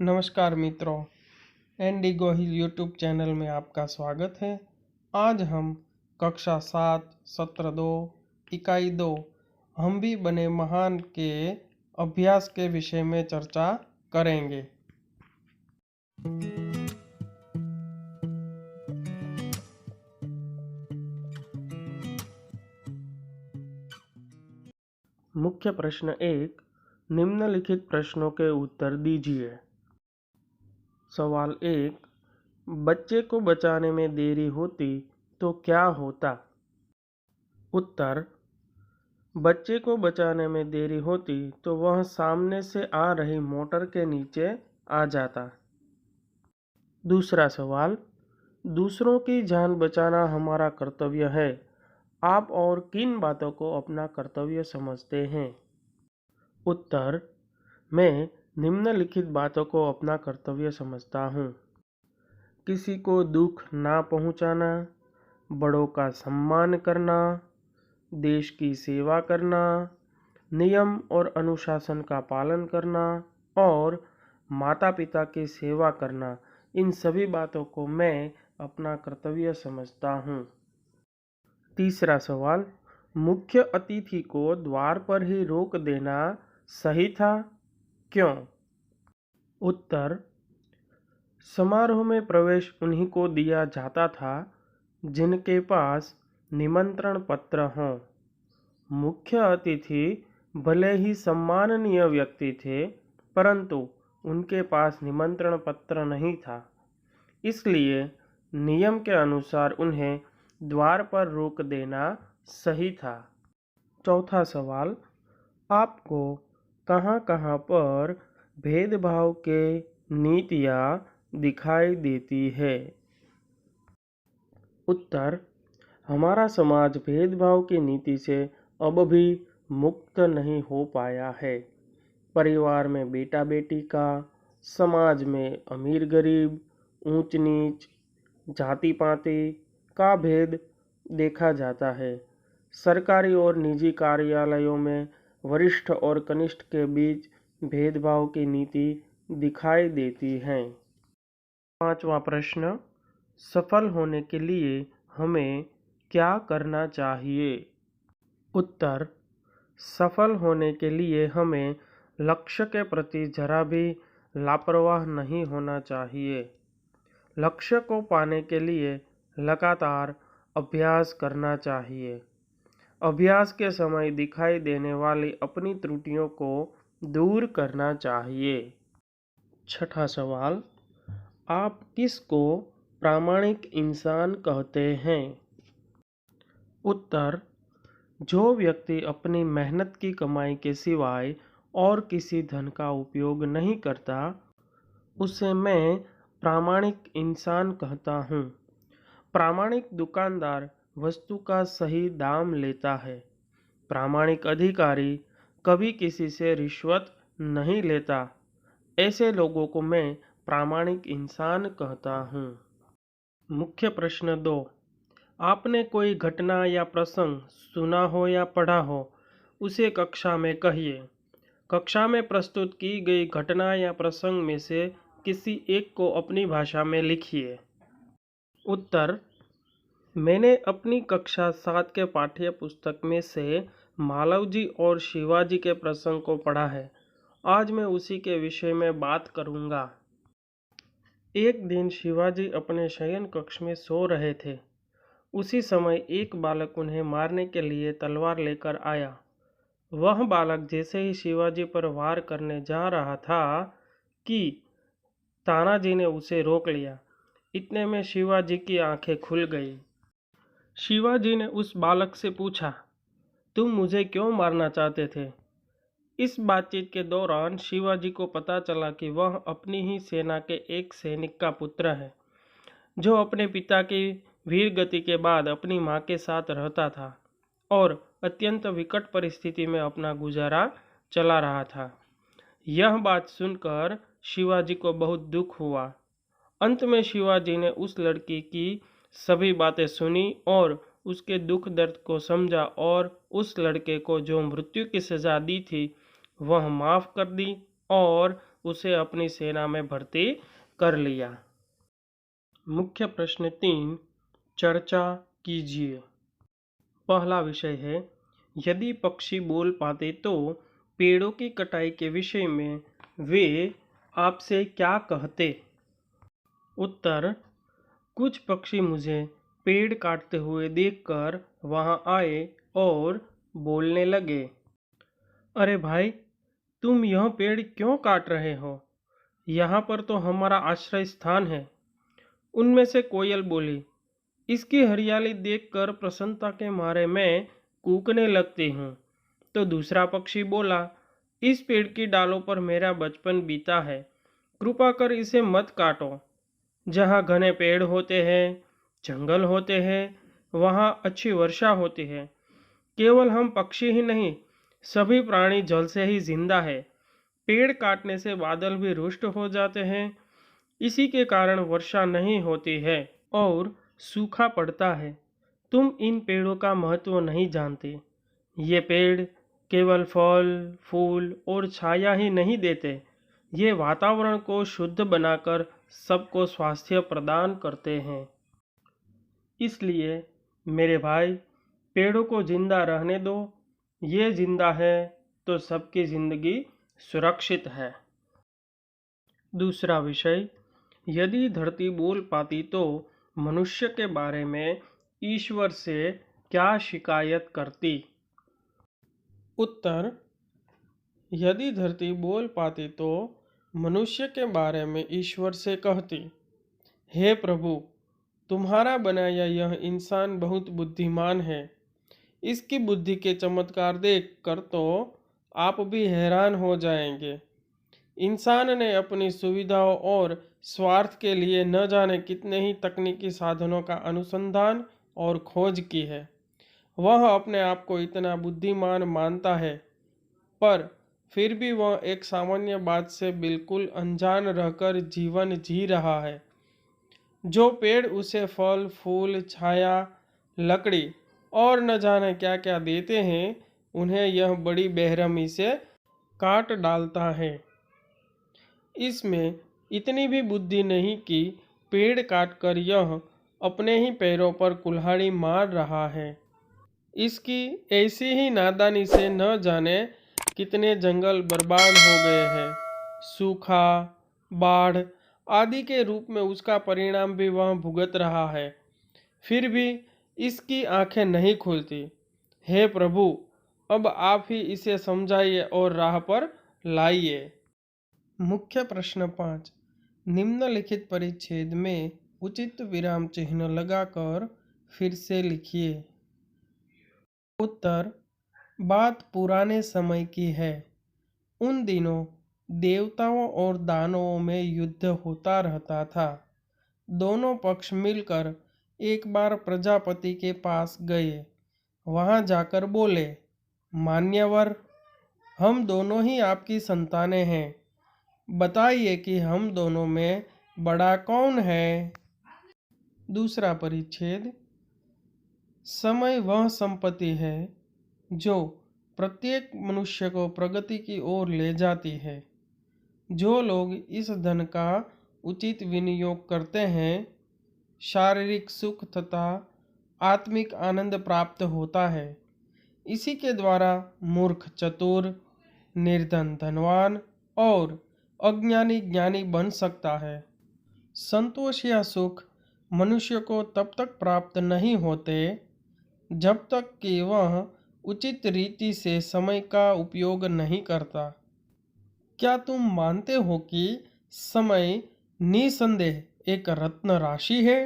नमस्कार मित्रों, इंडिगो हिल YouTube channel में आपका स्वागत है। आज हम कक्षा 7 सत्र 2 इकाई 2 हम भी बने महान के अभ्यास के विषय में चर्चा करेंगे। मुख्य प्रश्न 1, निम्नलिखित प्रश्नों के उत्तर दीजिए। सवाल 1, बच्चे को बचाने में देरी होती तो क्या होता? उत्तर, बच्चे को बचाने में देरी होती तो वह सामने से आ रही मोटर के नीचे आ जाता। दूसरा सवाल, दूसरों की जान बचाना हमारा कर्तव्य है। आप और किन बातों को अपना कर्तव्य समझते हैं? उत्तर, मैं निम्नलिखित बातों को अपना कर्तव्य समझता हूँ। किसी को दुख ना पहुँचाना, बड़ों का सम्मान करना, देश की सेवा करना, नियम और अनुशासन का पालन करना और माता पिता की सेवा करना, इन सभी बातों को मैं अपना कर्तव्य समझता हूँ। तीसरा सवाल, मुख्य अतिथि को द्वार पर ही रोक देना सही था, क्यों? उत्तर, समारोह में प्रवेश उन्हीं को दिया जाता था जिनके पास निमंत्रण पत्र हों। मुख्य अतिथि भले ही सम्माननीय व्यक्ति थे, परंतु उनके पास निमंत्रण पत्र नहीं था, इसलिए नियम के अनुसार उन्हें द्वार पर रोक देना सही था। चौथा सवाल, आपको कहाँ कहाँ पर भेदभाव के नीतियाँ दिखाई देती है? उत्तर, हमारा समाज भेदभाव की नीति से अब भी मुक्त नहीं हो पाया है। परिवार में बेटा बेटी का, समाज में अमीर गरीब, ऊंच नीच, जाति पाति का भेद देखा जाता है। सरकारी और निजी कार्यालयों में वरिष्ठ और कनिष्ठ के बीच भेदभाव की नीति दिखाई देती है। पांचवा प्रश्न, सफल होने के लिए हमें क्या करना चाहिए? उत्तर, सफल होने के लिए हमें लक्ष्य के प्रति जरा भी लापरवाह नहीं होना चाहिए। लक्ष्य को पाने के लिए लगातार अभ्यास करना चाहिए। अभ्यास के समय दिखाई देने वाली अपनी त्रुटियों को दूर करना चाहिए। छठा सवाल, आप किसको प्रामाणिक इंसान कहते हैं? उत्तर, जो व्यक्ति अपनी मेहनत की कमाई के सिवाय और किसी धन का उपयोग नहीं करता, उसे मैं प्रामाणिक इंसान कहता हूँ। प्रामाणिक दुकानदार वस्तु का सही दाम लेता है। प्रामाणिक अधिकारी कभी किसी से रिश्वत नहीं लेता। ऐसे लोगों को मैं प्रामाणिक इंसान कहता हूँ। मुख्य प्रश्न 2, आपने कोई घटना या प्रसंग सुना हो या पढ़ा हो, उसे कक्षा में कहिए। कक्षा में प्रस्तुत की गई घटना या प्रसंग में से किसी एक को अपनी भाषा में लिखिए। उत्तर, मैंने अपनी कक्षा 7 के पाठ्य पुस्तक में से मालवजी और शिवाजी के प्रसंग को पढ़ा है। आज मैं उसी के विषय में बात करूँगा। एक दिन शिवाजी अपने शयन कक्ष में सो रहे थे। उसी समय एक बालक उन्हें मारने के लिए तलवार लेकर आया। वह बालक जैसे ही शिवाजी पर वार करने जा रहा था कि तानाजी ने उसे रोक लिया। इतने में शिवाजी की आंखें खुल गई। शिवाजी ने उस बालक से पूछा, तुम मुझे क्यों मारना चाहते थे? इस बातचीत के दौरान शिवाजी को पता चला कि वह अपनी ही सेना के एक सैनिक का पुत्र है, जो अपने पिता की वीर गति के बाद अपनी मां के साथ रहता था और अत्यंत विकट परिस्थिति में अपना गुजारा चला रहा था। यह बात सुनकर शिवाजी को बहुत दुख हुआ। अंत में शिवाजी ने उस लड़की की सभी बातें सुनी और उसके दुख दर्द को समझा और उस लड़के को जो मृत्यु की सजा दी थी वह माफ़ कर दी और उसे अपनी सेना में भर्ती कर लिया। मुख्य प्रश्न 3 चर्चा कीजिए। पहला विषय है, यदि पक्षी बोल पाते तो पेड़ों की कटाई के विषय में वे आपसे क्या कहते? उत्तर, कुछ पक्षी मुझे पेड़ काटते हुए देखकर वहां आए और बोलने लगे, अरे भाई, तुम यह पेड़ क्यों काट रहे हो? यहाँ पर तो हमारा आश्रय स्थान है। उनमें से कोयल बोली, इसकी हरियाली देखकर प्रसन्नता के मारे मैं कूकने लगती हूँ। तो दूसरा पक्षी बोला, इस पेड़ की डालों पर मेरा बचपन बीता है, कृपा कर इसे मत काटो। जहाँ घने पेड़ होते हैं, जंगल होते हैं, वहाँ अच्छी वर्षा होती है। केवल हम पक्षी ही नहीं, सभी प्राणी जल से ही जिंदा है। पेड़ काटने से बादल भी रुष्ट हो जाते हैं। इसी के कारण वर्षा नहीं होती है और सूखा पड़ता है। तुम इन पेड़ों का महत्व नहीं जानते। ये पेड़ केवल फल, फूल और छाया ही नहीं देते, ये वातावरण को शुद्ध बनाकर सबको स्वास्थ्य प्रदान करते हैं। इसलिए मेरे भाई, पेड़ों को जिंदा रहने दो। ये जिंदा है तो सबकी जिंदगी सुरक्षित है। दूसरा विषय, यदि धरती बोल पाती तो मनुष्य के बारे में ईश्वर से क्या शिकायत करती? उत्तर, यदि धरती बोल पाती तो मनुष्य के बारे में ईश्वर से कहती, हे प्रभु, तुम्हारा बनाया यह इंसान बहुत बुद्धिमान है। इसकी बुद्धि के चमत्कार देख कर तो आप भी हैरान हो जाएंगे। इंसान ने अपनी सुविधाओं और स्वार्थ के लिए न जाने कितने ही तकनीकी साधनों का अनुसंधान और खोज की है। वह अपने आप को इतना बुद्धिमान मानता है, पर फिर भी वह एक सामान्य बात से बिल्कुल अनजान रहकर जीवन जी रहा है। जो पेड़ उसे फल, फूल, छाया, लकड़ी और न जाने क्या क्या देते हैं, उन्हें यह बड़ी बेरहमी से काट डालता है। इसमें इतनी भी बुद्धि नहीं कि पेड़ काटकर यह अपने ही पैरों पर कुल्हाड़ी मार रहा है। इसकी ऐसी ही नादानी से न जाने कितने जंगल बर्बाद हो गए हैं। सूखा, बाढ़ आदि के रूप में उसका परिणाम भी वह भुगत रहा है। फिर भी इसकी आंखें नहीं खुलती। हे प्रभु, अब आप ही इसे समझाइए और राह पर लाइए। मुख्य प्रश्न 5 निम्नलिखित परिच्छेद में उचित विराम चिन्ह लगाकर फिर से लिखिए। उत्तर, बात पुराने समय की है। उन दिनों देवताओं और दानवों में युद्ध होता रहता था। दोनों पक्ष मिलकर एक बार प्रजापति के पास गए। वहां जाकर बोले, मान्यवर, हम दोनों ही आपकी संतानें हैं। बताइए कि हम दोनों में बड़ा कौन है? दूसरा परिच्छेद, समय वह संपत्ति है जो प्रत्येक मनुष्य को प्रगति की ओर ले जाती है। जो लोग इस धन का उचित विनियोग करते हैं, शारीरिक सुख तथा आत्मिक आनंद प्राप्त होता है। इसी के द्वारा मूर्ख चतुर, निर्धन धनवान और अज्ञानी ज्ञानी बन सकता है। संतोष या सुख मनुष्य को तब तक प्राप्त नहीं होते जब तक कि वह उचित रीति से समय का उपयोग नहीं करता। क्या तुम मानते हो कि समय निसंदेह एक रत्न राशि है